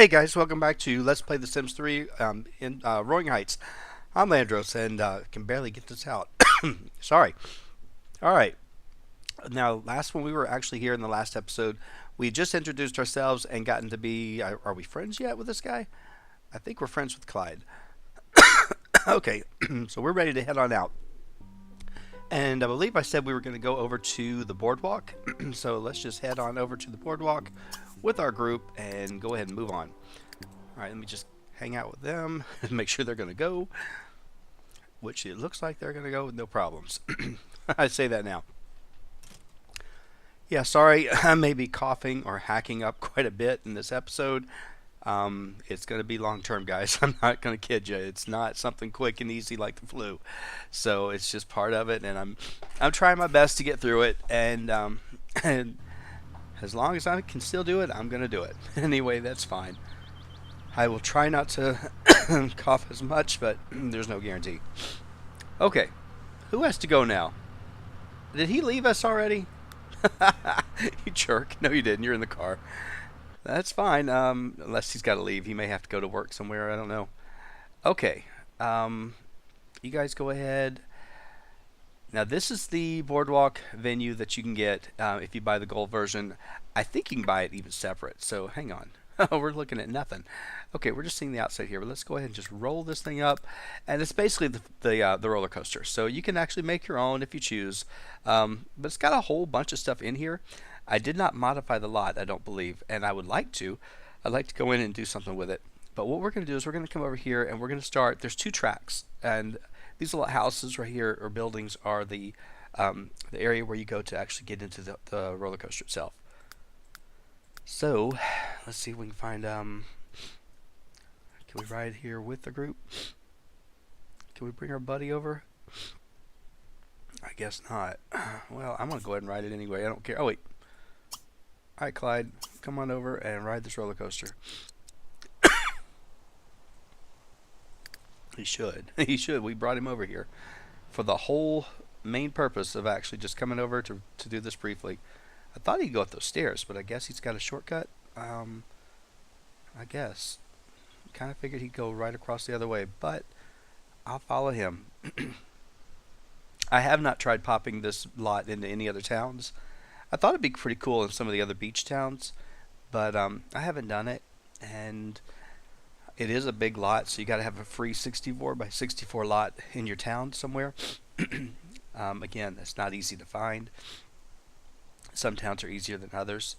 Hey guys, welcome back to Let's Play The Sims 3 in Roaring Heights. I'm Llandros and can barely get this out. Sorry. Alright, now last when we were actually here in the last episode, we just introduced ourselves and gotten to be, are we friends yet with this guy? I think we're friends with Clyde. Okay, so we're ready to head on out. And I believe I said we were going to go over to the boardwalk. So let's just head on over to the boardwalk with our group and go ahead and move on. Alright, let me just hang out with them and make sure they're going to go. Which it looks like they're going to go with no problems. I say that now. Yeah, sorry, I may be coughing or hacking up quite a bit in this episode. It's going to be long term, guys. I'm not going to kid you. It's not something quick and easy like the flu. So it's just part of it, and I'm trying my best to get through it. And as long as I can still do it, I'm going to do it. Anyway, that's fine. I will try not to cough as much, but there's no guarantee. Okay, who has to go now? Did he leave us already? You jerk. No, you didn't. You're in the car. That's fine. Unless he's got to leave. He may have to go to work somewhere. I don't know. Okay. You guys go ahead. Now, this is the boardwalk venue that you can get if you buy the gold version. I think you can buy it even separate. So, hang on. We're looking at nothing. Okay, we're just seeing the outside here, but let's go ahead and just roll this thing up. And it's basically the roller coaster. So you can actually make your own if you choose. But it's got a whole bunch of stuff in here. I did not modify the lot, I don't believe, and I would like to. I'd like to go in and do something with it. But what we're going to do is we're going to come over here and we're going to start. There's two tracks, and these little houses right here or buildings are the area where you go to actually get into the roller coaster itself. So, let's see if we can find, can we ride here with the group? Can we bring our buddy over? I guess not. Well, I'm going to go ahead and ride it anyway. I don't care. Oh, wait. Alright, Clyde, come on over and ride this roller coaster. He should. He should. We brought him over here for the whole main purpose of actually just coming over to do this briefly. I thought he'd go up those stairs, but I guess he's got a shortcut. I guess. Kind of figured he'd go right across the other way, but I'll follow him. I have not tried popping this lot into any other towns. I thought it'd be pretty cool in some of the other beach towns, but I haven't done it, and it is a big lot, so you got to have a free 64 by 64 lot in your town somewhere. Again, that's not easy to find. Some towns are easier than others,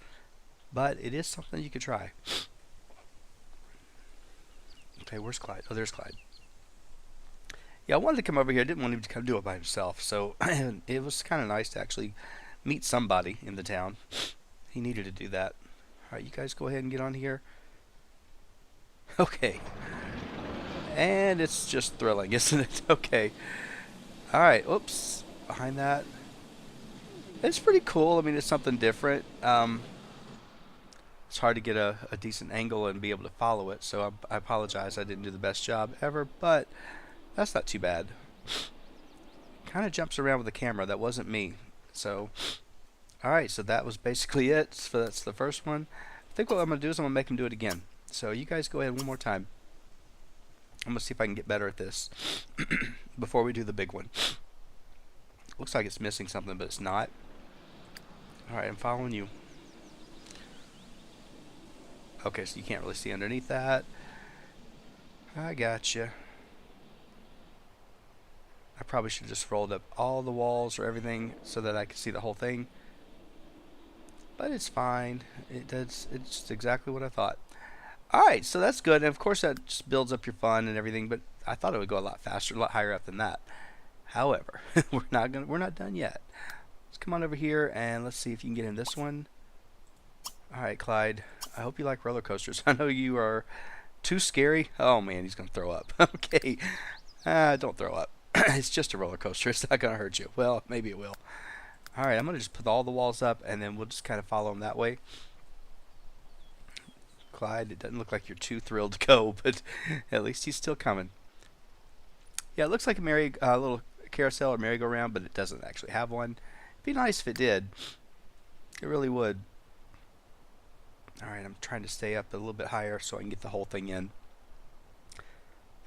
but it is something you could try. Okay, where's Clyde? Oh, there's Clyde. Yeah, I wanted to come over here. I didn't want him to come do it by himself, so it was kind of nice to actually meet somebody in the town. He needed to do that. Alright, you guys go ahead and get on here. Okay. And it's just thrilling, isn't it? Okay. Alright, oops. Behind that. It's pretty cool. I mean, it's something different. It's hard to get a decent angle and be able to follow it, so I apologize. I didn't do the best job ever, but that's not too bad. Kind of jumps around with the camera. That wasn't me. So, alright, so that was basically it. So that's the first one. I think what I'm going to do is I'm going to make him do it again. So you guys go ahead one more time. I'm going to see if I can get better at this before we do the big one. Looks like it's missing something, but it's not. Alright, I'm following you. Okay, so you can't really see underneath that. I gotcha. I probably should have just rolled up all the walls or everything so that I could see the whole thing. But it's fine. It's exactly what I thought. Alright, so that's good. And of course that just builds up your fun and everything, but I thought it would go a lot faster, a lot higher up than that. However, we're not done yet. Let's come on over here and let's see if you can get in this one. Alright, Clyde. I hope you like roller coasters. I know you are too scary. Oh man, he's gonna throw up. Okay. Don't throw up. It's just a roller coaster. It's not going to hurt you. Well, maybe it will. Alright, I'm going to just put all the walls up, and then we'll just kind of follow them that way. Clyde, it doesn't look like you're too thrilled to go, but at least he's still coming. Yeah, it looks like a little carousel or merry-go-round, but it doesn't actually have one. It'd be nice if it did. It really would. Alright, I'm trying to stay up a little bit higher so I can get the whole thing in.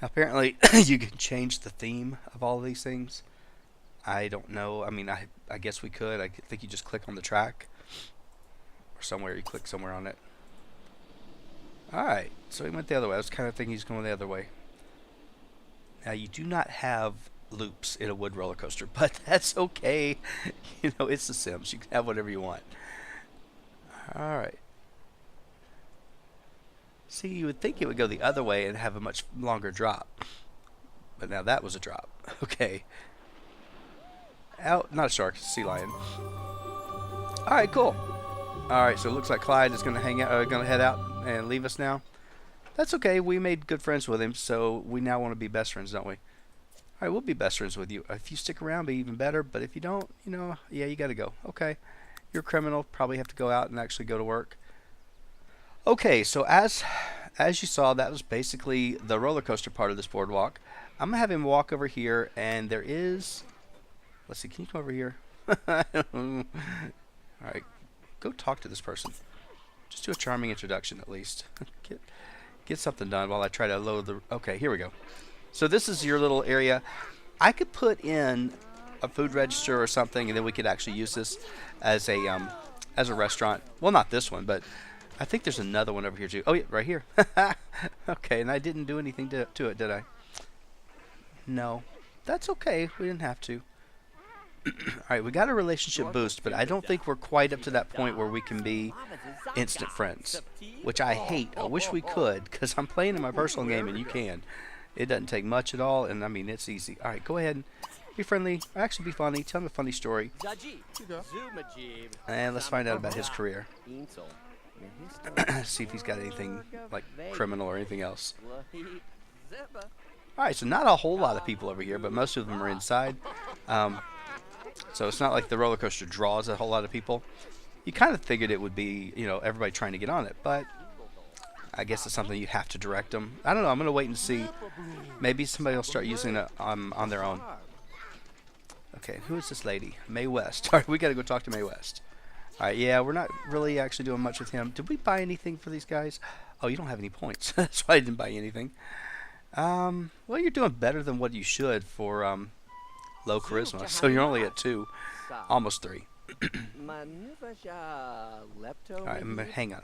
Now, apparently, you can change the theme of all of these things. I don't know. I mean, I guess we could. I think you just click on the track. Or somewhere. You click somewhere on it. Alright, so he went the other way. I was kind of thinking he's going the other way. Now, you do not have loops in a wood roller coaster, but that's okay. You know, it's The Sims. You can have whatever you want. Alright. See, you would think it would go the other way and have a much longer drop. But now that was a drop. Okay. Out, not a shark, sea lion. Alright, cool. Alright, so it looks like Clyde is going to head out and leave us now. That's okay. We made good friends with him, so we now want to be best friends, don't we? Alright, we'll be best friends with you. If you stick around, be even better. But if you don't, you know, yeah, you got to go. Okay. You're a criminal. Probably have to go out and actually go to work. Okay, so as you saw, that was basically the roller coaster part of this boardwalk. I'm going to have him walk over here, and there is... Let's see, can you come over here? Alright, go talk to this person. Just do a charming introduction, at least. Get something done while I try to load the... Okay, here we go. So this is your little area. I could put in a food register or something, and then we could actually use this as a restaurant. Well, not this one, but... I think there's another one over here too. Oh yeah, right here. Okay, and I didn't do anything to it, did I? No. That's okay. We didn't have to. Alright, we got a relationship boost, but I don't think we're quite up to that point where we can be instant friends. Which I hate. I wish we could, because I'm playing in my personal game and you can. It doesn't take much at all, and I mean, it's easy. Alright, go ahead and be friendly. Or actually be funny. Tell him a funny story. And let's find out about his career. See if he's got anything like criminal or anything else. Alright, so not a whole lot of people over here, but most of them are inside. So it's not like the roller coaster draws a whole lot of people. You kind of figured it would be, you know, everybody trying to get on it, but I guess it's something you have to direct them. I don't know, I'm going to wait and see. Maybe somebody will start using it on their own. Okay, who is this lady? Mae West. Alright, we got to go talk to Mae West. Alright, yeah, we're not really actually doing much with him. Did we buy anything for these guys? Oh, you don't have any points. That's why I didn't buy anything. Well, you're doing better than what you should for low charisma. So you're only at 2. Almost 3. Alright, hang on.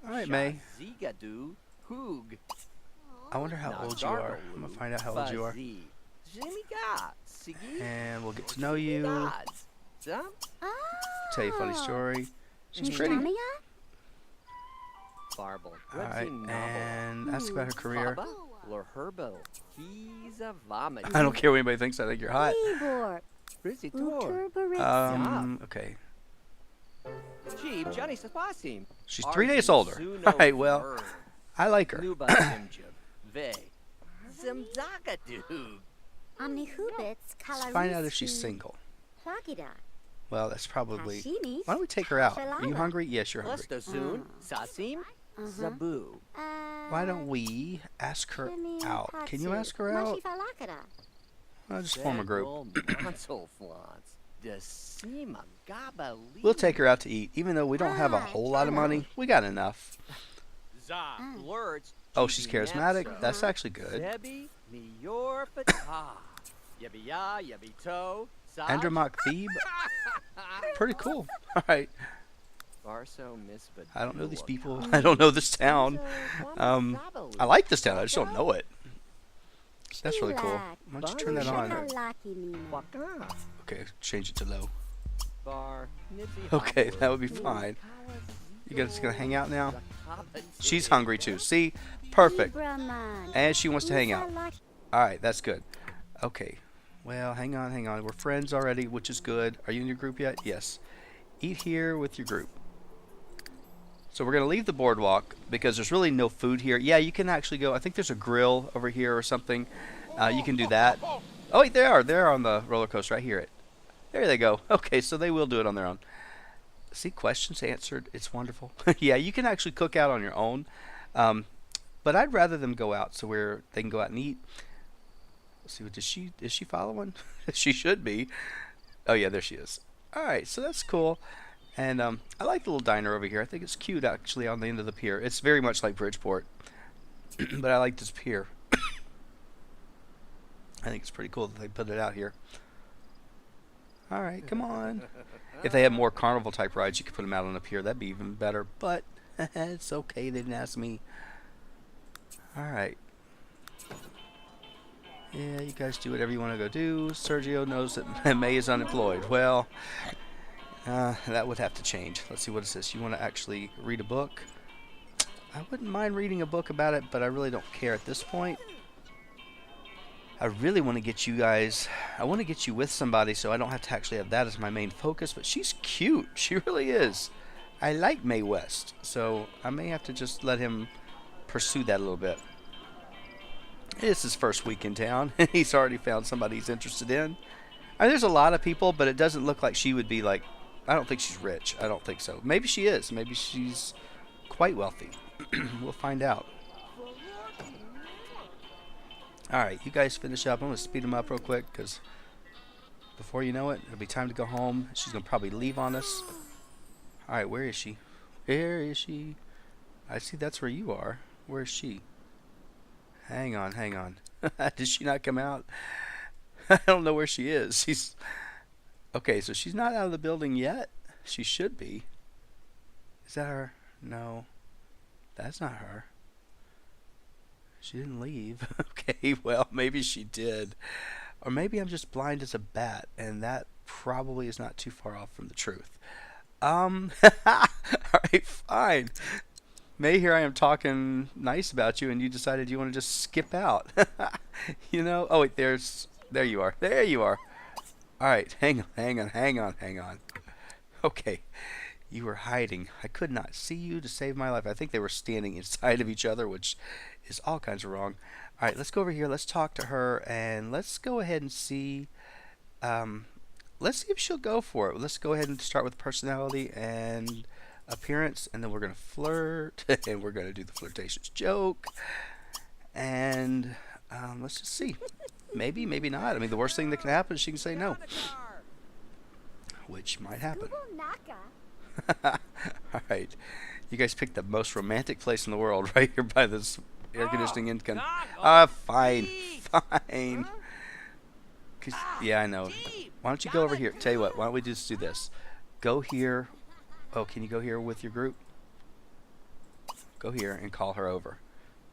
Alright, May. I wonder how old you are. I'm going to find out how old you are. And we'll get to know you. Tell you a funny story. She's pretty. Alright, and ask about her career. I don't care what anybody thinks. I think you're hot. Okay. She's 3 days older. Alright, well, I like her. Let's find out if she's single. Well, that's probably... Why don't we take her out? Are you hungry? Yes, you're hungry. Why don't we ask her out? Can you ask her out? Well, just form a group. We'll take her out to eat. Even though we don't have a whole lot of money, we got enough. Oh, she's charismatic? That's actually good. Andromock Thebe? Pretty cool. Alright. I don't know these people. I don't know this town. I like this town. I just don't know it. That's really cool. Why don't you turn that on? Okay, change it to low. Okay, that would be fine. You guys gonna hang out now? She's hungry too. See? Perfect. And she wants to hang out. Alright, that's good. Okay. Well, hang on. We're friends already, which is good. Are you in your group yet? Yes. Eat here with your group. So we're going to leave the boardwalk because there's really no food here. Yeah, you can actually go. I think there's a grill over here or something. You can do that. Oh, wait, they are. They're on the roller coaster. I hear it. There they go. Okay, so they will do it on their own. See, questions answered. It's wonderful. Yeah, you can actually cook out on your own. But I'd rather them go out so they can go out and eat. Let's see, is she following? She should be. Oh, yeah, there she is. Alright, so that's cool. And I like the little diner over here. I think it's cute, actually, on the end of the pier. It's very much like Bridgeport, but I like this pier. I think it's pretty cool that they put it out here. Alright, come on. If they had more carnival type rides, you could put them out on the pier. That'd be even better, but it's okay. They didn't ask me. Alright. Yeah, you guys do whatever you want to go do. Sergio knows that May is unemployed. Well, that would have to change. Let's see, what is this? You want to actually read a book? I wouldn't mind reading a book about it, but I really don't care at this point. I really want to get you guys, I want to get you with somebody so I don't have to actually have that as my main focus, but she's cute. She really is. I like Mae West, so I may have to just let him pursue that a little bit. It's his first week in town, and he's already found somebody he's interested in. I mean, there's a lot of people, but it doesn't look like she would be like, I don't think she's rich. I don't think so. Maybe she is. Maybe she's quite wealthy. We'll find out. Alright, you guys finish up. I'm going to speed them up real quick, because before you know it, it'll be time to go home. She's going to probably leave on us. Alright, where is she? Where is she? I see that's where you are. Where is she? Hang on, hang on. Did she not come out? I don't know where she is. She's... Okay, so she's not out of the building yet. She should be. Is that her? No. That's not her. She didn't leave. Okay, well, maybe she did. Or maybe I'm just blind as a bat, and that probably is not too far off from the truth. Alright, fine. May, here I am talking nice about you, and you decided you want to just skip out. You know? Oh, wait, there you are. There you are. Alright, hang on. Okay. You were hiding. I could not see you to save my life. I think they were standing inside of each other, which is all kinds of wrong. Alright, let's go over here. Let's talk to her, and let's go ahead and see... let's see if she'll go for it. Let's go ahead and start with personality and appearance, and then we're going to flirt, and we're going to do the flirtatious joke, and let's just see. Maybe, maybe not. I mean, the worst thing that can happen is she can say no, which might happen. Alright, you guys picked the most romantic place in the world right here by this air conditioning income. Fine. Yeah, I know. Why don't you go over here? Tell you what, why don't we just do this? Go here. Oh, can you go here with your group? Go here and call her over.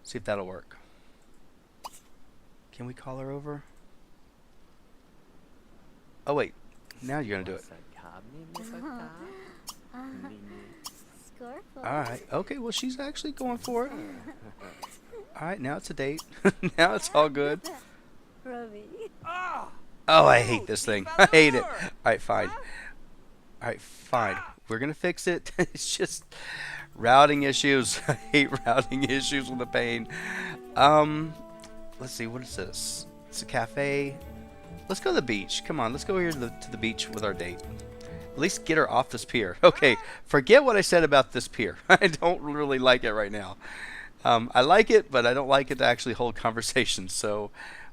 See if that'll work. Can we call her over? Oh, wait. Now you're going to do it. Alright. Okay, well, she's actually going for it. Alright, now it's a date. Now it's all good. Oh, I hate this thing. I hate it. Alright, fine. Alright, fine. We're going to fix it. It's just routing issues. I hate routing issues with the pain. Let's see. What is this? It's a cafe. Let's go to the beach. Come on. Let's go here to the beach with our date. At least get her off this pier. Okay. Forget what I said about this pier. I don't really like it right now. I like it, but I don't like it to actually hold conversations. So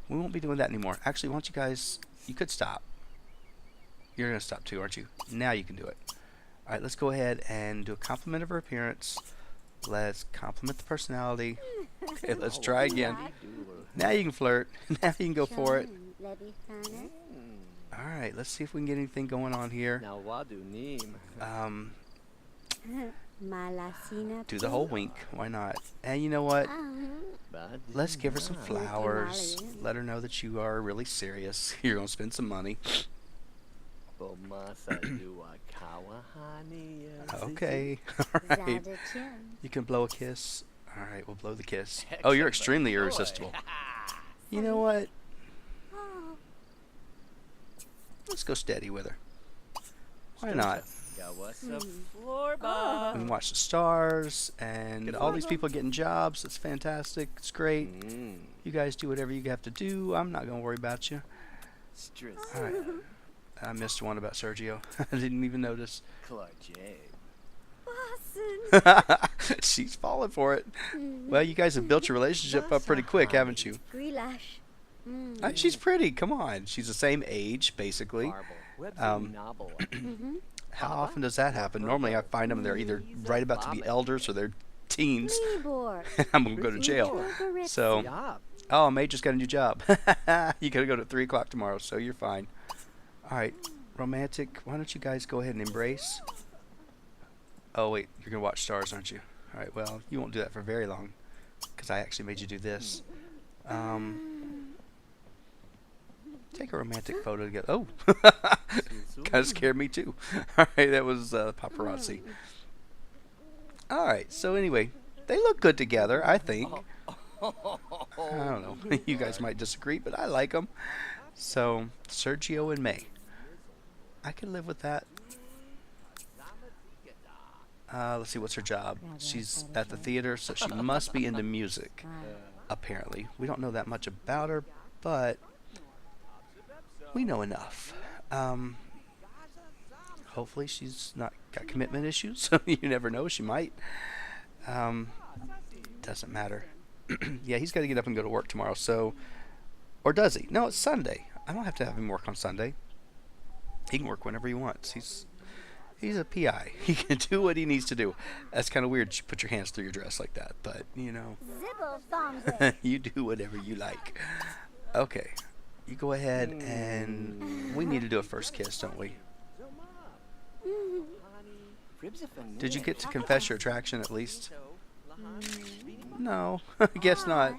we won't be doing that anymore. Actually, why don't you guys... You could stop. You're going to stop too, aren't you? Now you can do it. Alright, let's go ahead and do a compliment of her appearance. Let's compliment the personality. Okay, let's try again. Now you can flirt. Now you can go for it. Alright, let's see if we can get anything going on here. Do the whole wink. Why not? And you know what? Let's give her some flowers. Let her know that you are really serious. You're going to spend some money. Okay. Alright. You can blow a kiss. Alright, we'll blow the kiss. Oh, you're extremely irresistible. You know what? Let's go steady with her. Why not? We can watch the stars and all these people getting jobs. It's fantastic. It's great. You guys do whatever you have to do. I'm not going to worry about you. Alright. I missed one about Sergio. I didn't even notice. She's falling for it. Well, you guys have built your relationship up pretty quick, haven't you? She's pretty. Come on. She's the same age, basically. Um, how often does that happen? Normally I find them they're either right about to be elders or they're teens. I'm going to go to jail. So, oh, May just got a new job. You got to go to 3 o'clock tomorrow, so you're fine. All right, romantic, why don't you guys go ahead and embrace? Oh, wait, you're going to watch stars, aren't you? All right, well, you won't do that for very long because I actually made you do this. Take a romantic photo together. Oh, kind of scared me too. All right, that was paparazzi. All right, so anyway, they look good together, I think. I don't know. You guys might disagree, but I like them. So, Sergio and May. I can live with that. Let's see, what's her job? She's at the theater, so she must be into music, apparently. We don't know that much about her, but we know enough. Hopefully she's not got commitment issues. You never know, she might. Doesn't matter. Yeah, he's got to get up and go to work tomorrow, so... Or does he? No, it's Sunday. I don't have to have him work on Sunday. He can work whenever he wants. He's a PI. He can do what he needs to do. That's kind of weird. You put your hands through your dress like that, but you know, you do whatever you like. Okay, you go ahead and we need to do a first kiss, don't we? Did you get to confess your attraction at least? No, I guess not.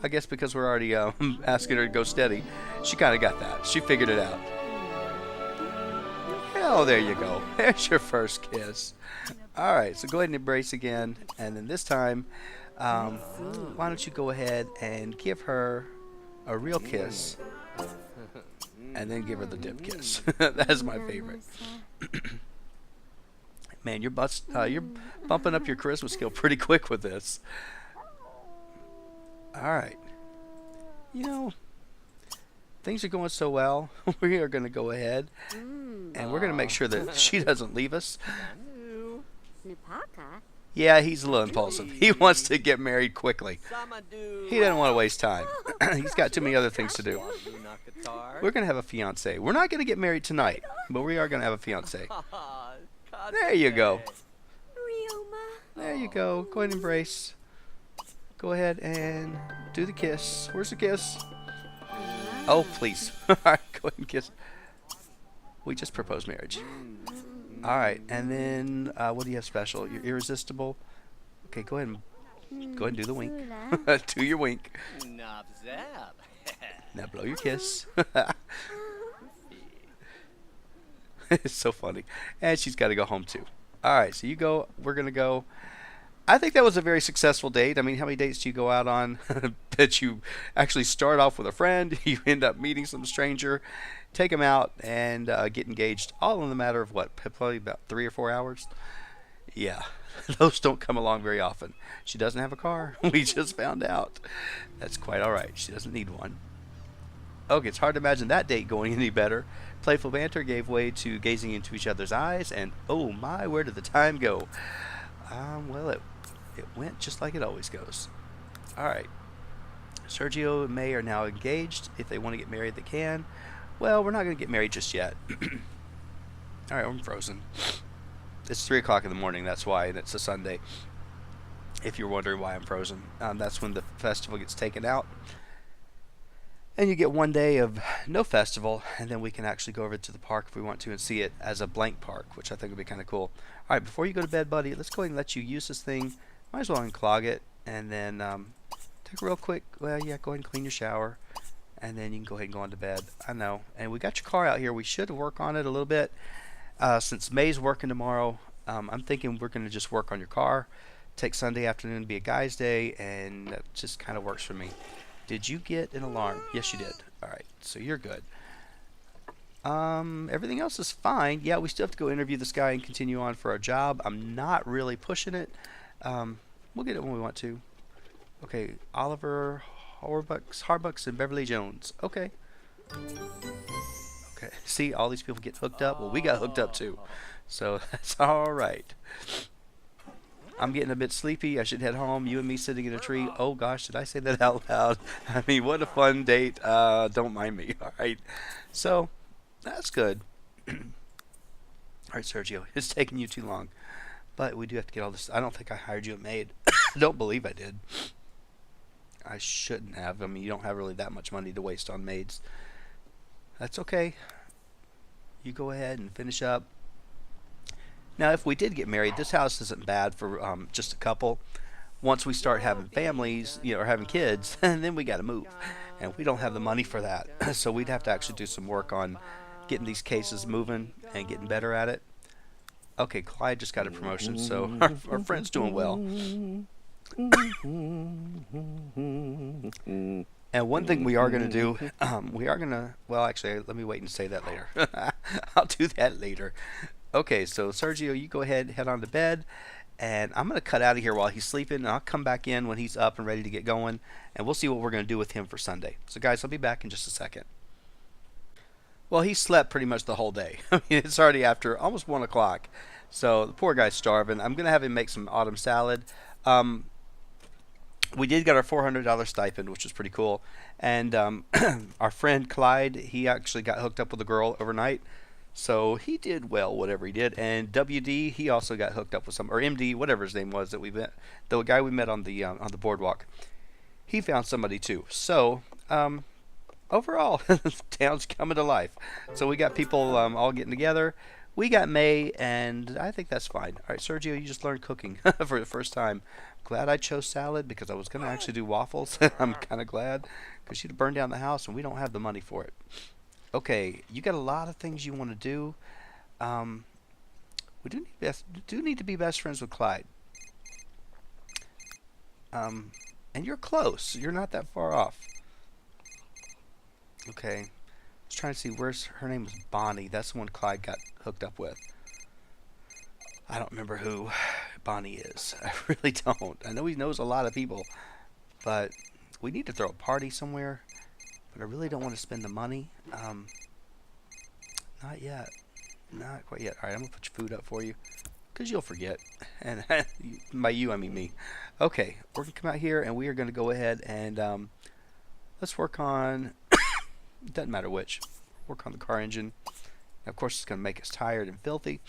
I guess because we're already asking her to go steady. She kind of got that. She figured it out. Oh, there you go. There's your first kiss. All right, so go ahead and embrace again. And then this time, why don't you go ahead and give her a real kiss. And then give her the dip kiss. That's my favorite. Man, you're bumping up your charisma skill pretty quick with this. All right. You know, things are going so well. We are going to go ahead and we're going to make sure that she doesn't leave us. Yeah, he's a little impulsive. He wants to get married quickly. He doesn't want to waste time. He's got too many other things to do. We're going to have a fiancé. We're not going to get married tonight, but we are going to have a fiancé. There you go. There you go. Go ahead and embrace. Go ahead and do the kiss. Where's the kiss? Oh, please. All right, go ahead and kiss. We just proposed marriage. All right, and then what do you have special? You're irresistible. Okay, go ahead and do the wink. Do your wink. Now blow your kiss. It's so funny. And she's got to go home too. All right, so you go. We're going to go. I think that was a very successful date. I mean, how many dates do you go out on that you actually start off with a friend, you end up meeting some stranger, take them out, and get engaged, all in the matter of what, probably about 3 or 4 hours? Yeah, those don't come along very often. She doesn't have a car. We just found out. That's quite all right. She doesn't need one. Okay, it's hard to imagine that date going any better. Playful banter gave way to gazing into each other's eyes, and oh my, where did the time go? Well, it went just like it always goes. All right. Sergio and May are now engaged. If they want to get married, they can. Well, we're not going to get married just yet. All right, I'm frozen. It's 3 o'clock in the morning, that's why, and it's a Sunday. If you're wondering why I'm frozen. That's when the festival gets taken out. And you get 1 day of no festival, and then we can actually go over to the park if we want to and see it as a blank park, which I think would be kind of cool. All right, before you go to bed, buddy, let's go ahead and let you use this thing. Might as well unclog it, and then take a real quick, well, yeah, go ahead and clean your shower, and then you can go ahead and go on to bed. I know. And we got your car out here. We should work on it a little bit. Since May's working tomorrow, I'm thinking we're going to just work on your car. Take Sunday afternoon to be a guy's day, and that just kind of works for me. Did you get an alarm? Yes, you did. All right, so you're good. Everything else is fine. Yeah, we still have to go interview this guy and continue on for our job. I'm not really pushing it. We'll get it when we want to. Okay, Oliver Harbucks and Beverly Jones. Okay. Okay. See, all these people get hooked up. Well, we got hooked up too. So that's all right. I'm getting a bit sleepy. I should head home. You and me sitting in a tree. Oh gosh, did I say that out loud? I mean, what a fun date. Don't mind me. All right. So that's good. All right, Sergio, it's taking you too long, but we do have to get all this. I don't think I hired you a maid. I don't believe I did. I shouldn't have. I mean, you don't have really that much money to waste on maids. That's okay. You go ahead and finish up. Now, if we did get married, this house isn't bad for just a couple. Once we start having families, or having kids, then we got to move, and we don't have the money for that. So we'd have to actually do some work on getting these cases moving and getting better at it. Okay, Clyde just got a promotion, so our friend's doing well. And one thing we are going to do, we are going to, well, actually, let me wait and say that later. I'll do that later. Okay, so Sergio, you go ahead, head on to bed, and I'm going to cut out of here while he's sleeping, and I'll come back in when he's up and ready to get going, and we'll see what we're going to do with him for Sunday. So, guys, I'll be back in just a second. Well, he slept pretty much the whole day. I mean, it's already after almost 1 o'clock, so the poor guy's starving. I'm going to have him make some autumn salad. We did get our $400 stipend, which was pretty cool. And our friend Clyde, he actually got hooked up with a girl overnight. So he did well, whatever he did. And WD, he also got hooked up with some, or MD, whatever his name was that we met, the guy we met on the boardwalk. He found somebody too. So overall, town's coming to life. So we got people all getting together. We got May, and I think that's fine. All right, Sergio, you just learned cooking for the first time. Glad I chose salad because I was going to actually do waffles. I'm kind of glad because you'd burn down the house, and we don't have the money for it. Okay, you got a lot of things you want to do. We do need to be best friends with Clyde. And you're close. You're not that far off. Okay. I was trying to see where's her name was Bonnie. That's the one Clyde got hooked up with. I don't remember who Bonnie is. I really don't. I know he knows a lot of people, but we need to throw a party somewhere. But I really don't want to spend the money. Not yet. Not quite yet. All right, I'm going to put your food up for you because you'll forget. And by you, I mean me. Okay, we're going to come out here, and we are going to go ahead and let's work on, it doesn't matter which, work on the car engine. Now, of course, it's going to make us tired and filthy.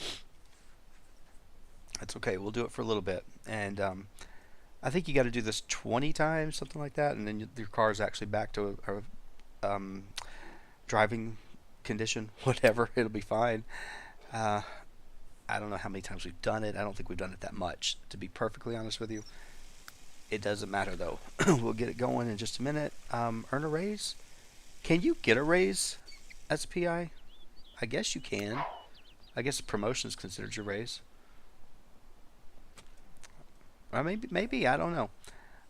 That's okay. We'll do it for a little bit. And I think you got to do this 20 times, something like that, and then your car is actually back to a driving condition, whatever. It'll be fine. I don't know how many times we've done it. I don't think we've done it that much, to be perfectly honest with you. It doesn't matter, though. We'll get it going in just a minute. Earn a raise? Can you get a raise as a PI? I guess you can. I guess a promotion is considered your raise. Or maybe, I don't know.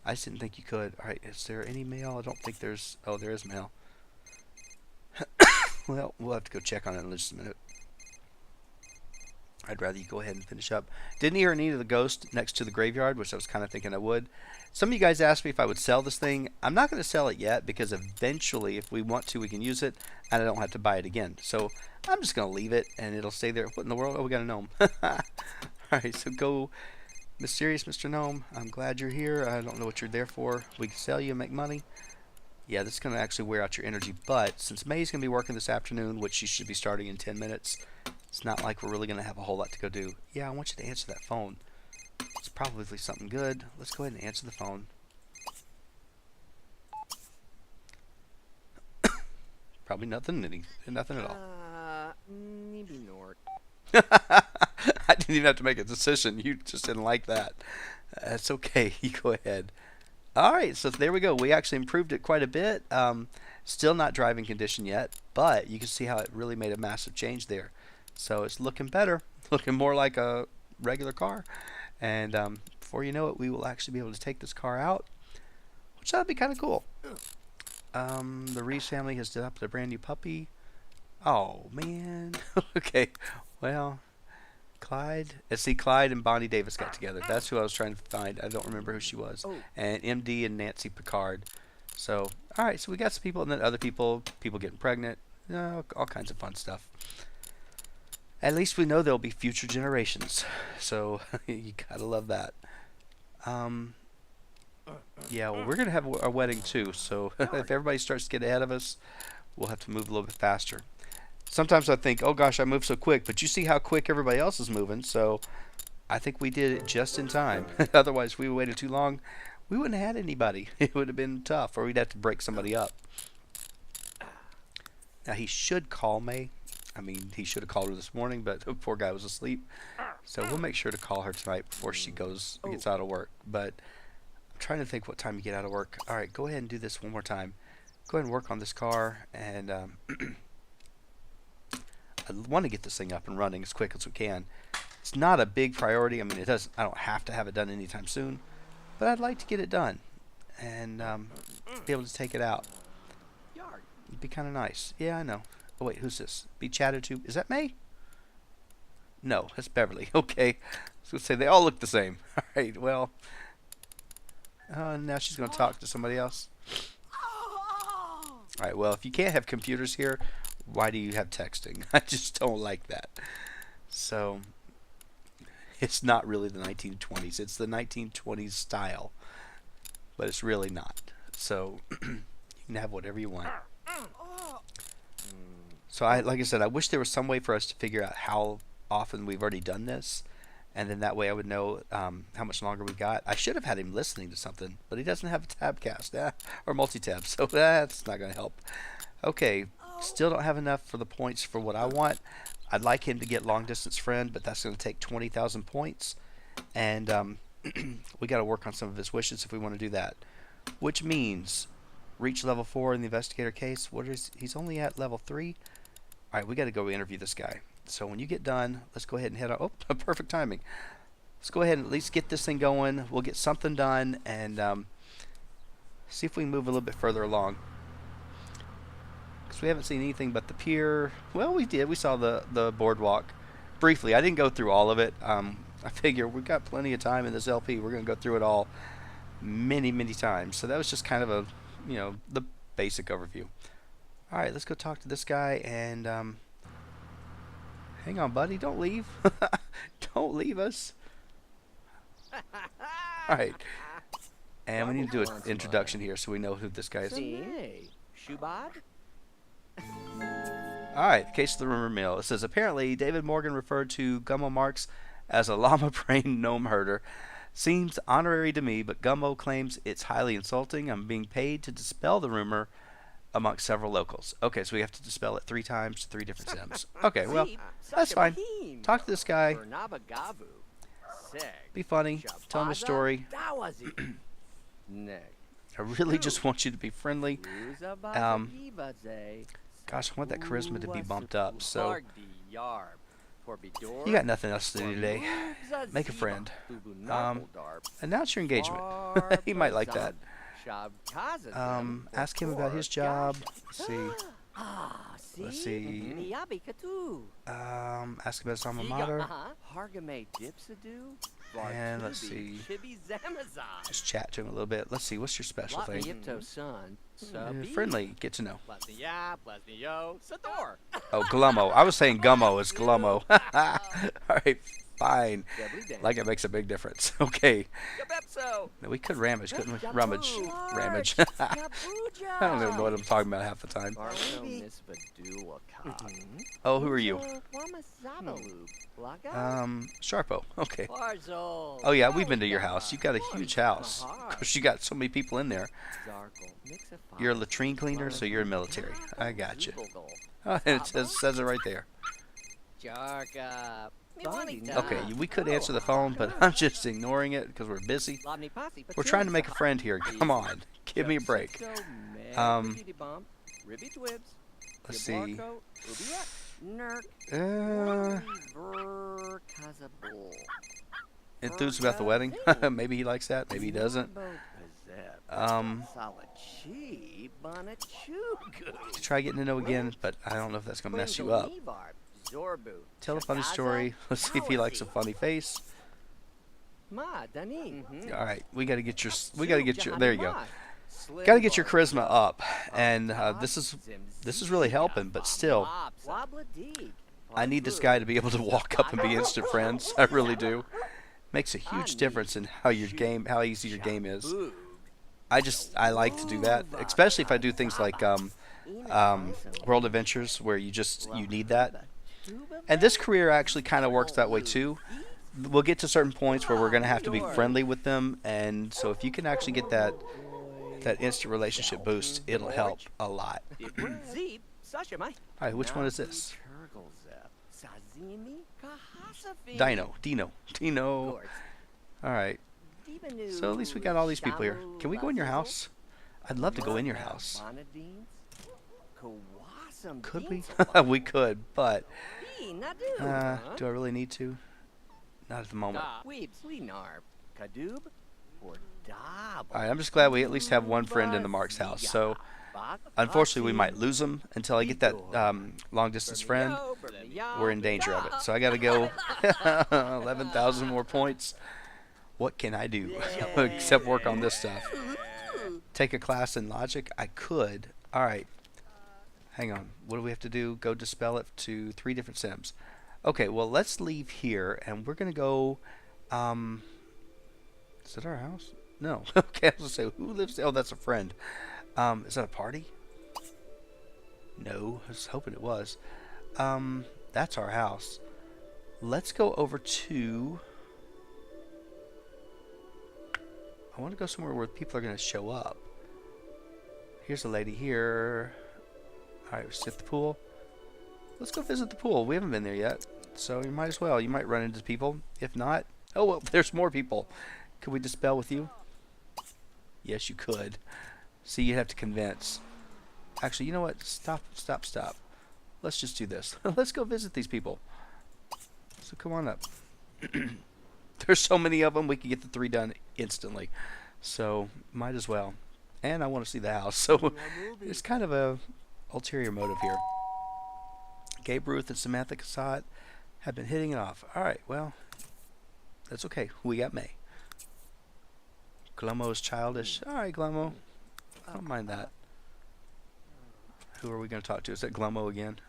I just didn't think you could. Alright, is there any mail? I don't think there's... Oh, there is mail. Well, we'll have to go check on it in just a minute. I'd rather you go ahead and finish up. Didn't hear any of the ghost next to the graveyard, which I was kind of thinking I would. Some of you guys asked me if I would sell this thing. I'm not going to sell it yet because eventually, if we want to, we can use it, and I don't have to buy it again. So I'm just going to leave it, and it'll stay there. What in the world? Oh, we got a gnome. Alright, so go... Mysterious Mr. Gnome, I'm glad you're here. I don't know what you're there for. We can sell you and make money. Yeah, this is going to actually wear out your energy, but since May's going to be working this afternoon, which she should be starting in 10 minutes, it's not like we're really going to have a whole lot to go do. Yeah, I want you to answer that phone. It's probably something good. Let's go ahead and answer the phone. Probably nothing at all. Maybe not. I didn't even have to make a decision. You just didn't like that. That's okay. You go ahead. All right, so there we go. We actually improved it quite a bit. Still not driving condition yet, but you can see how it really made a massive change there. So it's looking better, looking more like a regular car. And before you know it, we will actually be able to take this car out, which that'd be kind of cool. The Reeves family has adopted a brand new puppy. Oh, man. Okay, well... Clyde. Let's see, Clyde and Bonnie Davis got together. That's who I was trying to find. I don't remember who she was. And MD and Nancy Picard. So, alright, so we got some people, and then other people getting pregnant. All kinds of fun stuff. At least we know there'll be future generations. So, you gotta love that. Yeah, well, we're going to have a wedding too. So, if everybody starts to get ahead of us, we'll have to move a little bit faster. Sometimes I think, oh gosh, I moved so quick, but you see how quick everybody else is moving, so I think we did it just in time. Otherwise, if we waited too long, we wouldn't have had anybody. It would have been tough, or we'd have to break somebody up. Now, he should call May. I mean, he should have called her this morning, but the poor guy was asleep. So we'll make sure to call her tonight before she gets out of work. But I'm trying to think what time you get out of work. All right, go ahead and do this one more time. Go ahead and work on this car, and I want to get this thing up and running as quick as we can. It's not a big priority. I mean, it doesn't. I don't have to have it done anytime soon, but I'd like to get it done and be able to take it out. It'd be kind of nice. Yeah, I know. Oh wait, who's this? Be chatted to. Is that May? No, that's Beverly. Okay, I was gonna say they all look the same. All right. Well, now she's gonna talk to somebody else. All right. Well, if you can't have computers here, why do you have texting? I just don't like that. So it's not really the 1920s. It's the 1920s style, but it's really not. So you can have whatever you want. So like I said, I wish there was some way for us to figure out how often we've already done this, and then that way I would know how much longer we got. I should have had him listening to something, but he doesn't have a tabcast or multi-tab, so that's not going to help. Okay, still don't have enough for the points for what I want. I'd like him to get long distance friend, but that's going to take 20,000 points, and we got to work on some of his wishes if we want to do that, which means reach level 4 in the investigator case. He's only at level 3. All right, we got to go interview this guy. So when you get done, let's go ahead and head out. Oh, perfect timing. Let's go ahead and at least get this thing going. We'll get something done and see if we can move a little bit further along. Because we haven't seen anything but the pier. Well, we did. We saw the boardwalk briefly. I didn't go through all of it. I figure we've got plenty of time in this LP. We're going to go through it all many, many times. So that was just kind of a, the basic overview. All right, let's go talk to this guy and hang on, buddy. Don't leave. Don't leave us. All right. And we need to do an introduction here so we know who this guy is. Hey, Shubad? All right, case of the rumor mill. It says, apparently David Morgan referred to Gummo Marks as a llama-brained gnome herder. Seems honorary to me, but Gummo claims it's highly insulting. I'm being paid to dispel the rumor amongst several locals. Okay, so we have to dispel it 3 times to 3 different Sims. Okay, well, that's fine. Talk to this guy. Be funny. Tell him a story. I really just want you to be friendly. Gosh, I want that charisma to be bumped up. So, you got nothing else to do today. Make a friend. Announce your engagement. He might like that. Ask him about his job. Let's see. Let's see. Ask him about his alma mater. And let's see. Just chat to him a little bit. Let's see. What's your special thing? Friendly. Get to know. Oh, Glummo. I was saying Gummo is Glummo. All right. Fine. Like it makes a big difference. Okay. No, we could ramage, couldn't we? Rummage. Ramage. I don't even know what I'm talking about half the time. Oh, who are you? Sharpo. Okay. Oh, yeah, we've been to your house. You've got a huge house. Of course, you got so many people in there. You're a latrine cleaner, so you're military. I got you. Oh, and it says it right there. Okay, we could answer the phone, but I'm just ignoring it because we're busy. We're trying to make a friend here. Come on, give me a break. Let's see. Enthused about the wedding? Maybe he likes that. Maybe he doesn't. Try getting to know again, but I don't know if that's gonna mess you up. Tell a funny story. Let's see if he likes a funny face. Alright, we gotta get your there you go. Gotta get your charisma up. And this is really helping, but still I need this guy to be able to walk up and be instant friends. I really do. Makes a huge difference in how easy your game is. I like to do that, especially if I do things like world adventures where you need that. And this career actually kind of works that way too. We'll get to certain points where we're going to have to be friendly with them, and so if you can actually get that instant relationship boost, it'll help a lot. All right, which one is this? Dino. All right. So at least we got all these people here. Can we go in your house? I'd love to go in your house. Could we? We could, but do I really need to? Not at the moment. Alright, I'm just glad we at least have one friend in the Mark's house. So, unfortunately, we might lose him until I get that long distance friend. We're in danger of it. So I gotta go 11,000 more points. What can I do except work on this stuff? Take a class in logic? I could. Alright. Hang on. What do we have to do? Go dispel it to 3 different sims. Okay, well, let's leave here, and we're going to go, is it our house? No. Okay, I was going to say, who lives there? Oh, that's a friend. Is that a party? No, I was hoping it was. That's our house. Let's go over to, I want to go somewhere where people are going to show up. Here's a lady here. Alright, we sit at the pool. Let's go visit the pool. We haven't been there yet. So you might as well. You might run into people. If not, oh well, there's more people. Could we dispel with you? Yes, you could. See, you have to convince. Actually, you know what? Stop. Let's just do this. Let's go visit these people. So come on up. There's so many of them, we could get the 3 done instantly. So, might as well. And I want to see the house. So, it's kind of a ulterior motive here. Gabe Ruth and Samantha Cassatt have been hitting it off. Alright, well, that's okay. We got May. Glummo is childish. Alright, Glummo. I don't mind that. Who are we going to talk to? Is that Glummo again?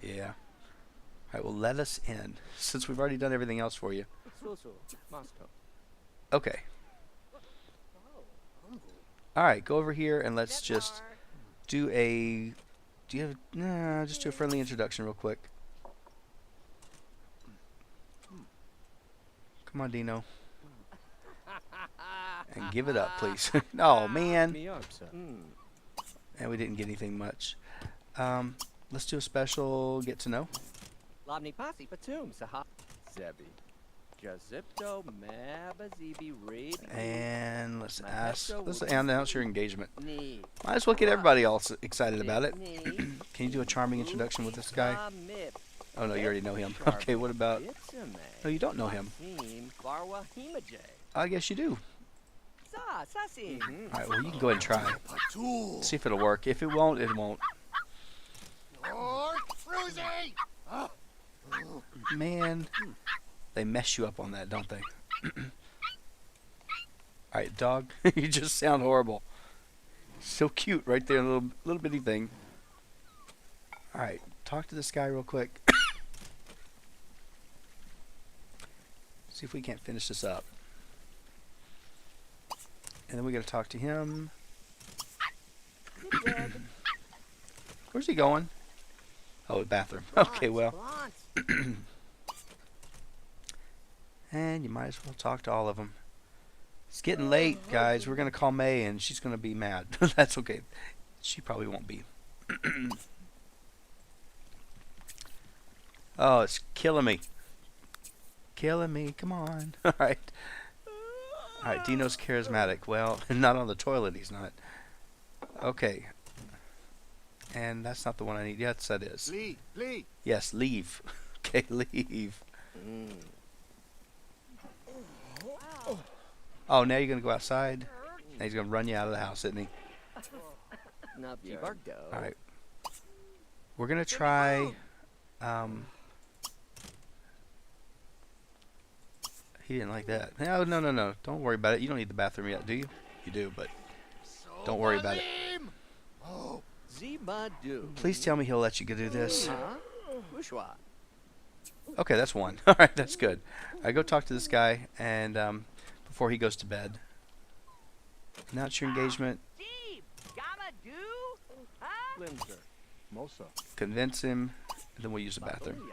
Yeah. Alright, well, let us in. Since we've already done everything else for you. Okay. Alright, go over here and let's just do a... Do you have... Nah, just do a friendly introduction real quick. Come on, Dino. And give it up, please. Oh, man. And we didn't get anything much. Let's do a special get to know. And let's announce your engagement. Might as well get everybody else excited about it. Can you do a charming introduction with this guy? Oh no, you already know him. Okay, what about... No, you don't know him. I guess you do. Alright, well you can go ahead and try. See if it'll work. If it won't, it won't. Man, they mess you up on that, don't they? Alright, dog. You just sound horrible. So cute right there, little bitty thing. Alright, talk to this guy real quick. See if we can't finish this up. And then we gotta talk to him. Where's he going? Oh, the bathroom. Okay, well. And you might as well talk to all of them. It's getting late, guys. We're going to call May, and she's going to be mad. That's okay. She probably won't be. Oh, it's killing me. Killing me. Come on. All right. All right, Dino's charismatic. Well, not on the toilet, he's not. Okay. And that's not the one I need. Yes, that is. Leave. Yes, leave. Okay, leave. Oh, now you're going to go outside? Now he's going to run you out of the house, isn't he? Alright. We're going to try... he didn't like that. No. Don't worry about it. You don't need the bathroom yet, do you? You do, but don't worry about it. Please tell me he'll let you do this. Okay, that's one. Alright, that's good. Alright, go talk to this guy, and before he goes to bed. Announce your engagement. Linzer. Mosa. Convince him, and then we'll use the bathroom.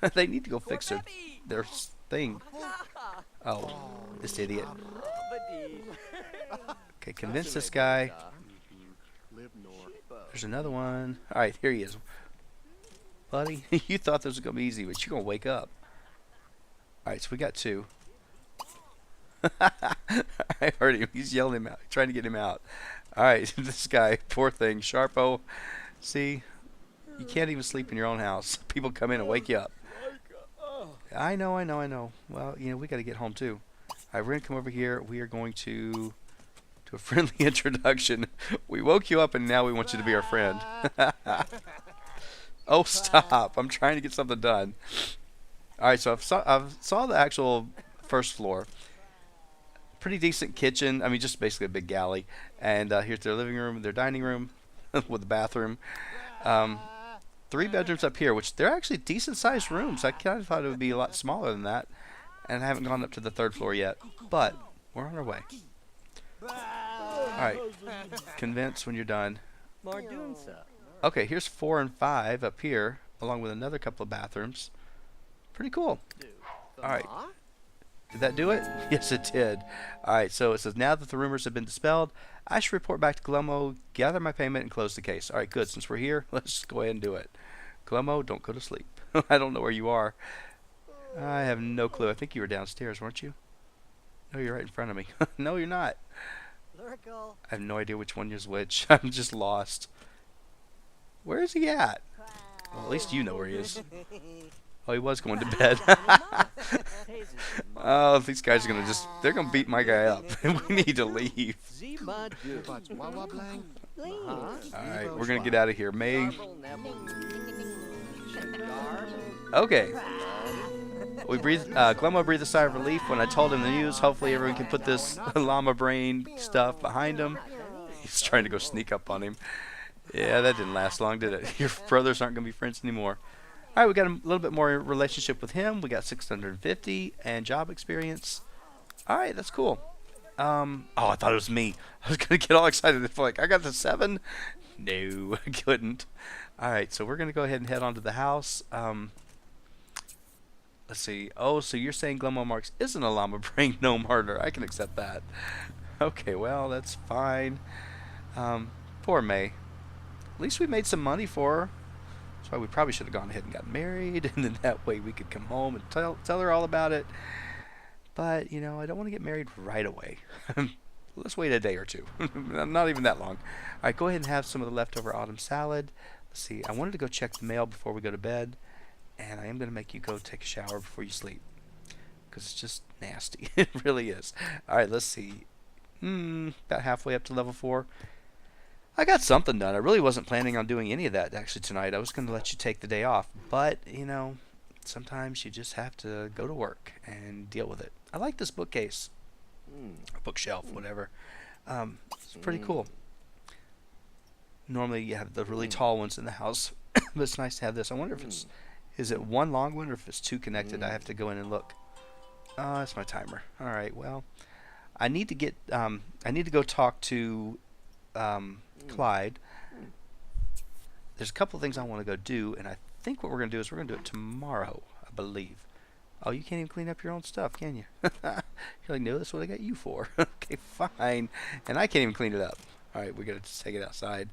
Babuya. They need to go fix their Gorbebi. thing. Ha. Oh, this idiot. Abadi. Okay, convince this guy. Live north. There's another one. All right, here he is. Buddy, you thought this was going to be easy, but you're going to wake up. All right, so we got two. I heard him. He's yelling him out, trying to get him out. All right, this guy, poor thing, Sharpo. See, you can't even sleep in your own house. People come in and wake you up. I know. Well, we got to get home too. All right, we're going to come over here. We are going to do a friendly introduction. We woke you up, and now we want you to be our friend. Oh, stop. I'm trying to get something done. All right, so I've saw the actual first floor. Pretty decent kitchen. I mean, just basically a big galley. And here's their living room, their dining room with the bathroom. 3 bedrooms up here, which they're actually decent-sized rooms. I kind of thought it would be a lot smaller than that. And I haven't gone up to the 3rd floor yet. But we're on our way. All right. Convince when you're done. Mardunsa. Okay, here's 4 and 5 up here, along with another couple of bathrooms. Pretty cool. All right. Did that do it? Yes, it did. All right, so it says, now that the rumors have been dispelled, I should report back to Glomo, gather my payment, and close the case. All right, good. Since we're here, let's just go ahead and do it. Glomo, don't go to sleep. I don't know where you are. I have no clue. I think you were downstairs, weren't you? No, you're right in front of me. No, you're not. Lurkle. I have no idea which one is which. I'm just lost. Where is he at? Well, at least you know where he is. Oh, he was going to bed. Oh, these guys are they're gonna beat my guy up. We need to leave. Zimadu. But Wawa Blang. Alright, we're gonna get out of here. May. Garb. Okay. Glemmo breathed a sigh of relief when I told him the news. Hopefully everyone can put this llama brain stuff behind him. He's trying to go sneak up on him. Yeah, that didn't last long, did it? Your brothers aren't gonna be friends anymore. Alright, we got a little bit more relationship with him. We got 650 and job experience. Alright, that's cool. Oh, I thought it was me. I was going to get all excited. If like, I got the 7? No, I couldn't. Alright, so we're going to go ahead and head on to the house. Let's see. Oh, so you're saying Glenmo Marks isn't a llama brain gnome harder. I can accept that. Okay, well, that's fine. Poor May. At least we made some money for her. That's why we probably should have gone ahead and got married, and then that way we could come home and tell her all about it. But, I don't want to get married right away. Let's wait a day or two. Not even that long. All right, go ahead and have some of the leftover autumn salad. Let's see. I wanted to go check the mail before we go to bed, and I am going to make you go take a shower before you sleep because it's just nasty. It really is. All right, let's see. About halfway up to level 4. I got something done. I really wasn't planning on doing any of that actually tonight. I was going to let you take the day off. But, sometimes you just have to go to work and deal with it. I like this bookcase. Or bookshelf, whatever. It's pretty cool. Normally you have the really tall ones in the house. But it's nice to have this. I wonder if is it one long one or if it's 2 connected. I have to go in and look. Oh, that's my timer. All right, well, I need to go talk to Clyde. There's a couple of things I want to go do, and I think what we're going to do is we're going to do it tomorrow, I believe. Oh, you can't even clean up your own stuff, can you? You're like, no, that's what I got you for. Okay, fine. And I can't even clean it up. All right, we got to just take it outside.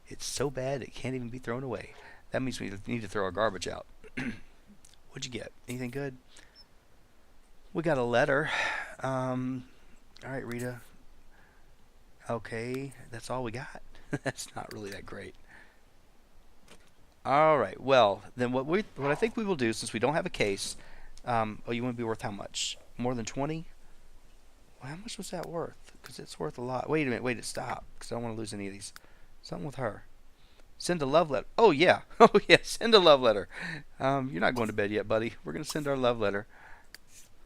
It's so bad it can't even be thrown away. That means we need to throw our garbage out. What'd you get? Anything good? We got a letter. All right, Rita. Okay, that's all we got. That's not really that great. All right. Well, then what I think we will do, since we don't have a case. Oh, you want to be worth how much? More than 20? Well, how much was that worth? Because it's worth a lot. Wait a minute. Wait, stop. Because I don't want to lose any of these. Something with her. Send a love letter. Oh yeah. Oh yeah. Send a love letter. You're not going to bed yet, buddy. We're gonna send our love letter.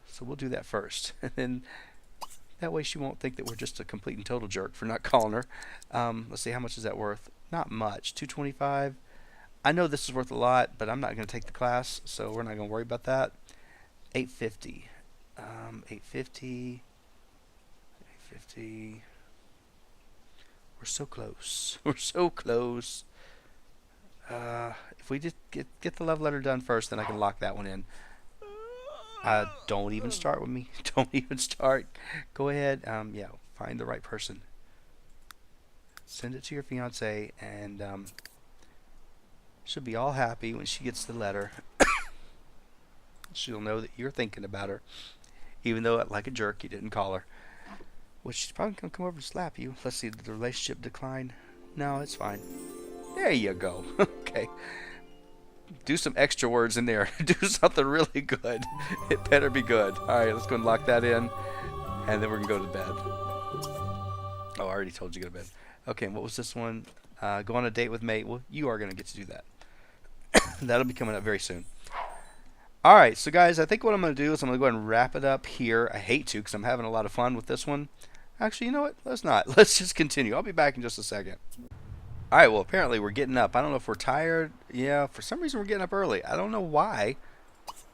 So we'll do that first, and then that way she won't think that we're just a complete and total jerk for not calling her. Let's see, how much is that worth? Not much. $225. I know this is worth a lot, but I'm not going to take the class, so we're not going to worry about that. $850. $850. $850. We're so close. We're so close. If we just get the love letter done first, then I can lock that one in. Don't even start with me. Don't even start. Go ahead. Yeah, find the right person. Send it to your fiance, and she'll be all happy when she gets the letter. She'll know that you're thinking about her, even though, like a jerk, you didn't call her. Which she's probably gonna come over and slap you. Let's see, did the relationship decline? No, it's fine. There you go. Okay. Do some extra words in there. Do something really good. It better be good. Alright, let's go and lock that in. And then we're going to go to bed. Oh, I already told you to go to bed. Okay, and what was this one? Go on a date with mate. Well, you are going to get to do that. That'll be coming up very soon. Alright, so guys, I think what I'm going to do is I'm going to go ahead and wrap it up here. I hate to because I'm having a lot of fun with this one. Actually, you know what? Let's not. Let's just continue. I'll be back in just a second. Alright, well, apparently we're getting up. I don't know if we're tired. Yeah, for some reason we're getting up early. I don't know why.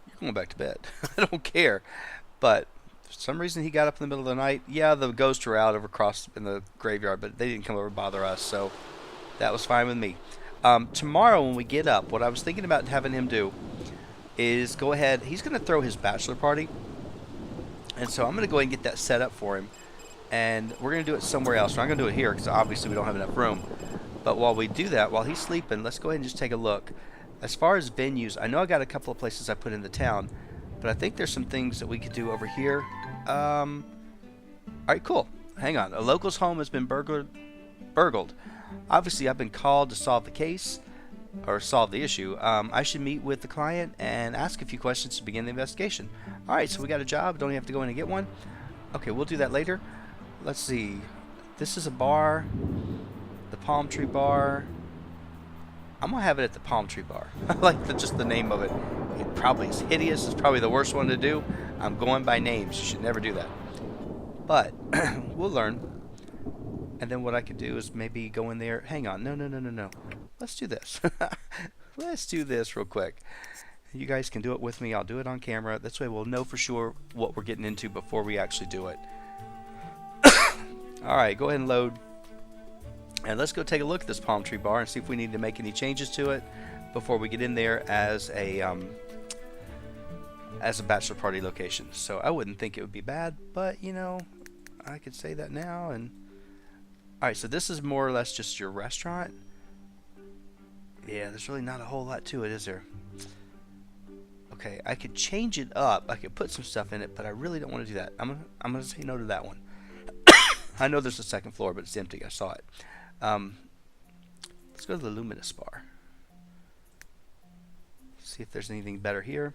You're going back to bed. I don't care. But for some reason he got up in the middle of the night. Yeah, the ghosts were out over across in the graveyard, but they didn't come over and bother us, so that was fine with me. Tomorrow when we get up, what I was thinking about having him do is go ahead. He's going to throw his bachelor party. And so I'm going to go ahead and get that set up for him. And we're going to do it somewhere else. We're not going to do it here because obviously we don't have enough room. But while we do that, while he's sleeping, let's go ahead and just take a look. As far as venues, I know I got a couple of places I put in the town, but I think there's some things that we could do over here. Alright, cool. Hang on. A local's home has been burgled. Obviously, I've been called to solve the case, or solve the issue. I should meet with the client and ask a few questions to begin the investigation. Alright, so we got a job. Don't even have to go in and get one. Okay, we'll do that later. Let's see. This is a bar. The Palm Tree Bar. I'm gonna have it at the Palm Tree Bar. I like just the name of it. It probably is hideous. It's probably the worst one to do. I'm going by names. You should never do that. But we'll learn. And then what I could do is maybe go in there. Hang on. No. Let's do this. Let's do this real quick. You guys can do it with me. I'll do it on camera. This way we'll know for sure what we're getting into before we actually do it. Alright, go ahead and load. And let's go take a look at this Palm Tree Bar and see if we need to make any changes to it before we get in there as a bachelor party location. So I wouldn't think it would be bad, but you know, I could say that now. And alright, so this is more or less just your restaurant. Yeah, there's really not a whole lot to it, is there? Okay, I could change it up. I could put some stuff in it, but I really don't want to do that. I'm gonna say no to that one. I know there's a second floor, but it's empty. I saw it. Let's go to the Luminous Bar. See if there's anything better here.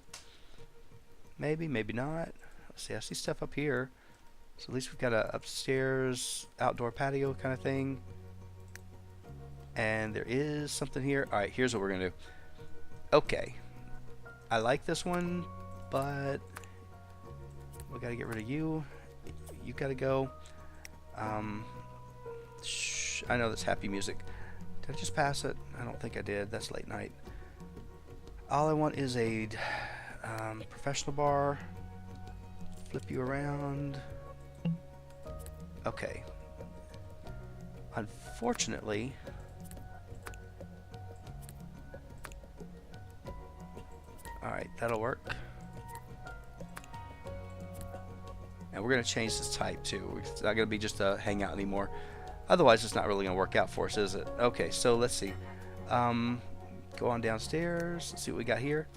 Maybe, maybe not. Let's see. I see stuff up here. So at least we've got a upstairs outdoor patio kind of thing. And there is something here. All right, here's what we're gonna do. Okay, I like this one, but we gotta get rid of you. You gotta go. I know that's happy music. Did I just pass it? I don't think I did. That's late night. All I want is a professional bar. Flip you around. Okay. Unfortunately, alright, that'll work. And we're going to change this type too. It's not going to be just a hangout anymore. Otherwise, it's not really going to work out for us, is it? Okay, so let's see. Go on downstairs. Let's see what we got here.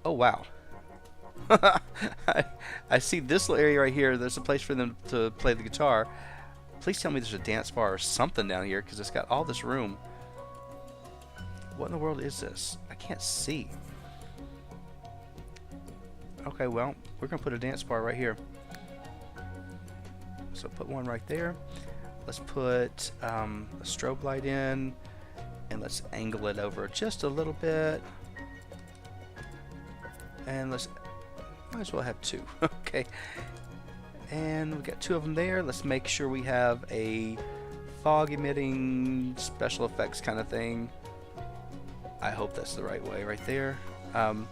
Oh, wow. I see this little area right here. There's a place for them to play the guitar. Please tell me there's a dance bar or something down here because it's got all this room. What in the world is this? I can't see. Okay, well, we're going to put a dance bar right here. So put one right there. Let's put a strobe light in, and let's angle it over just a little bit. And let's, might as well have two. Okay. And we got two of them there. Let's make sure we have a fog emitting special effects kind of thing. I hope that's the right way right there. And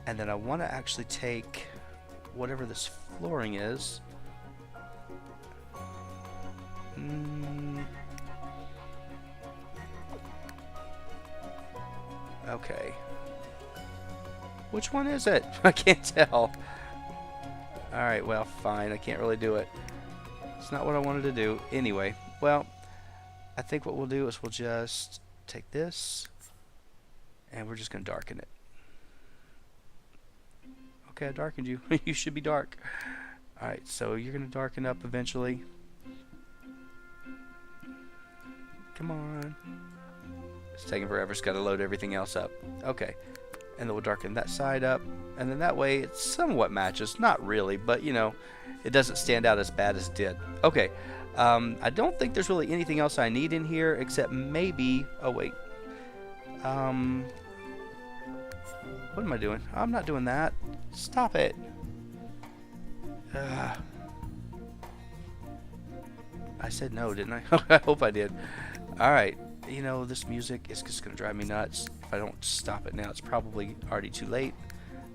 then I want to actually take whatever this flooring is. Okay. Which one is it? I can't tell. Alright, well, fine. I can't really do it. It's not what I wanted to do. Anyway, well, I think what we'll do is we'll just take this and we're just going to darken it. Okay, I darkened you. You should be dark. Alright, so you're going to darken up eventually. Come on. It's taking forever. It's got to load everything else up. Okay. And then we'll darken that side up. And then that way it somewhat matches. Not really, but you know, it doesn't stand out as bad as it did. Okay. I don't think there's really anything else I need in here except maybe... Oh, wait. What am I doing? I'm not doing that. Stop it. I said no, didn't I? I hope I did. Alright. You know, this music is just going to drive me nuts. If I don't stop it now, it's probably already too late.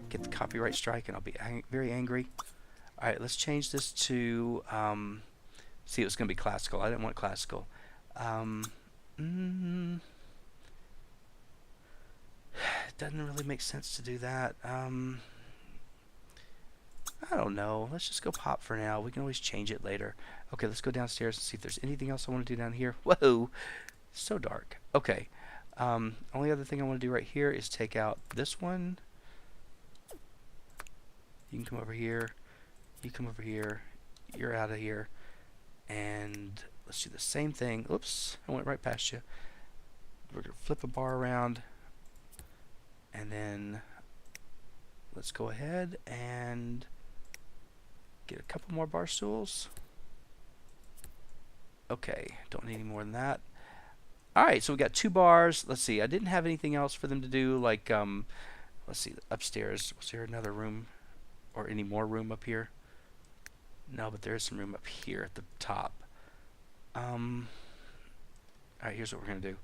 Get the copyright strike and I'll be very angry. Alright, let's change this to... see, it was going to be classical. I didn't want classical. It doesn't really make sense to do that. I don't know. Let's just go pop for now. We can always change it later. Okay, let's go downstairs and see if there's anything else I want to do down here. Whoa! So dark. Okay. Only other thing I want to do right here is take out this one. You can come over here. You come over here. You're out of here. And let's do the same thing. Oops, I went right past you. We're going to flip a bar around. And then let's go ahead and get a couple more bar stools. Okay, don't need any more than that. Alright, so we got 2 bars. Let's see, I didn't have anything else for them to do, like, let's see, upstairs. Was there another room or any more room up here? No, but there is some room up here at the top. Alright, here's what we're going to do.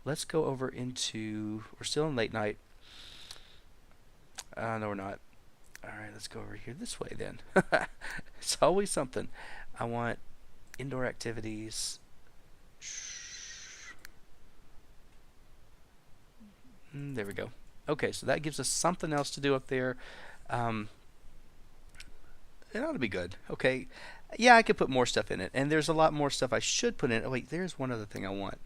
Let's go over into, we're still in late night. No, we're not. Alright, let's go over here this way then. It's always something. I want indoor activities. There we go. Okay, so that gives us something else to do up there. It ought to be good. Okay. Yeah, I could put more stuff in it. And there's a lot more stuff I should put in it. Oh, wait, there's one other thing I want.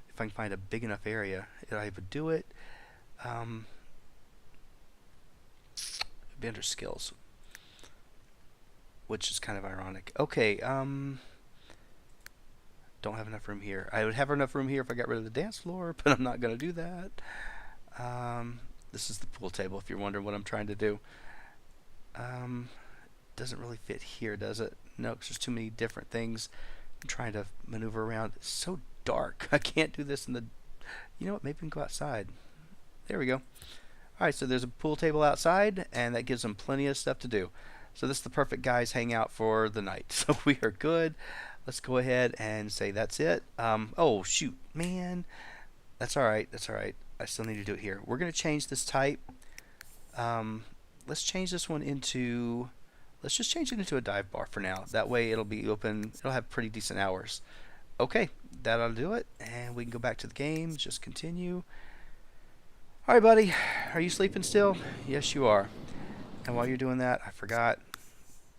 If I can find a big enough area, I would do it. Be under skills, which is kind of ironic. Okay, don't have enough room here. I would have enough room here if I got rid of the dance floor, but I'm not going to do that. This is the pool table, if you're wondering what I'm trying to do. Doesn't really fit here, does it? No, because there's too many different things I'm trying to maneuver around. It's so dark. I can't do this in the... You know what? Maybe we can go outside. There we go. Alright, so there's a pool table outside, and that gives them plenty of stuff to do. So this is the perfect guys hangout for the night. So we are good. Let's go ahead and say that's it. Oh, shoot. Man. That's alright. That's alright. I still need to do it here. We're going to change this type. Let's change this one into... Let's just change it into a dive bar for now. That way it'll be open. It'll have pretty decent hours. Okay, that'll do it. And we can go back to the game. Just continue. Alright, buddy. Are you sleeping still? Yes, you are. And while you're doing that, I forgot.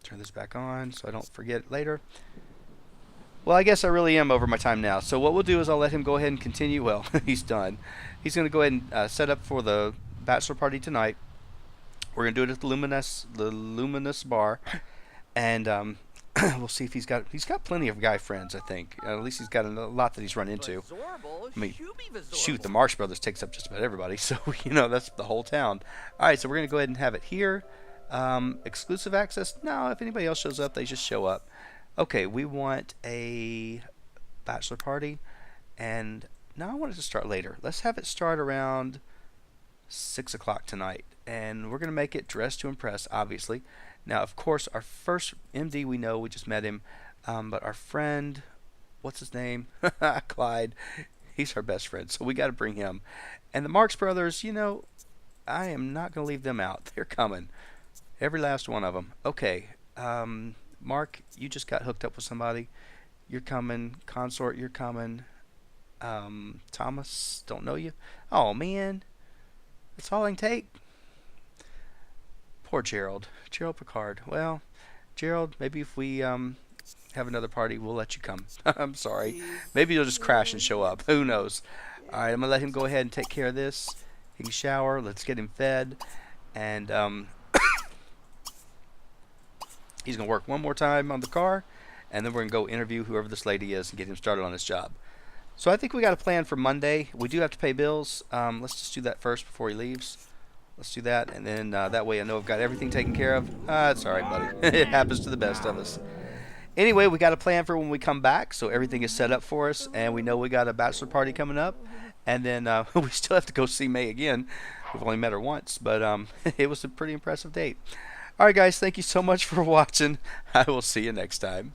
Turn this back on so I don't forget it later. Well, I guess I really am over my time now. So what we'll do is I'll let him go ahead and continue. Well, he's done. He's going to go ahead and set up for the bachelor party tonight. We're going to do it at the Luminous Bar. And we'll see if he's got plenty of guy friends, I think. At least he's got a lot that he's run into. I mean, shoot, the Marx Brothers takes up just about everybody. So, you know, that's the whole town. All right, so we're going to go ahead and have it here. Exclusive access? No, if anybody else shows up, they just show up. Okay, we want a bachelor party. And now I want it to start later. Let's have it start around 6 o'clock tonight. And we're going to make it Dress to Impress, obviously. Now, of course, our first MD we know, we just met him. But our friend, what's his name? Clyde. He's our best friend, so we got to bring him. And the Marx Brothers, you know, I am not going to leave them out. They're coming. Every last one of them. Okay. Mark, you just got hooked up with somebody. You're coming. Consort, you're coming. Thomas, don't know you. Oh, man. That's all I can take. Poor Gerald. Gerald Picard. Well, Gerald, maybe if we have another party, we'll let you come. I'm sorry. Maybe you'll just crash and show up. Who knows? All right, I'm gonna let him go ahead and take care of this. He can shower. Let's get him fed, and he's gonna work one more time on the car, and then we're gonna go interview whoever this lady is and get him started on his job. So I think we got a plan for Monday. We do have to pay bills. Let's just do that first before he leaves. Let's do that, and then that way I know I've got everything taken care of. It's all right, buddy. It happens to the best of us. Anyway, we got a plan for when we come back, so everything is set up for us, and we know we got a bachelor party coming up, and then we still have to go see May again. We've only met her once, but it was a pretty impressive date. All right, guys, thank you so much for watching. I will see you next time.